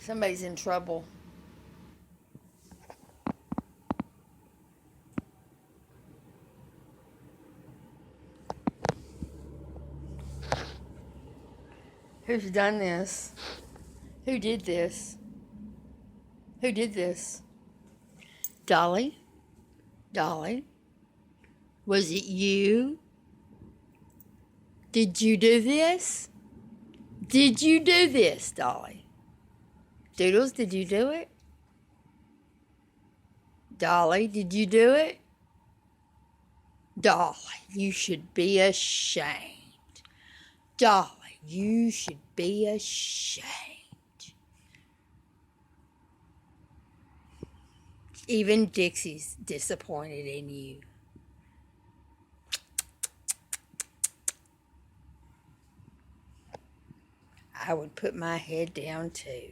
Somebody's in trouble. Who's done this? Who did this? Who did this? Dolly? Dolly? Was it you? Did you do this? Did you do this, Dolly? Doodles, did you do it? Dolly, did you do it? Dolly, you should be ashamed. Dolly, you should be ashamed. Even Dixie's disappointed in you. I would put my head down too.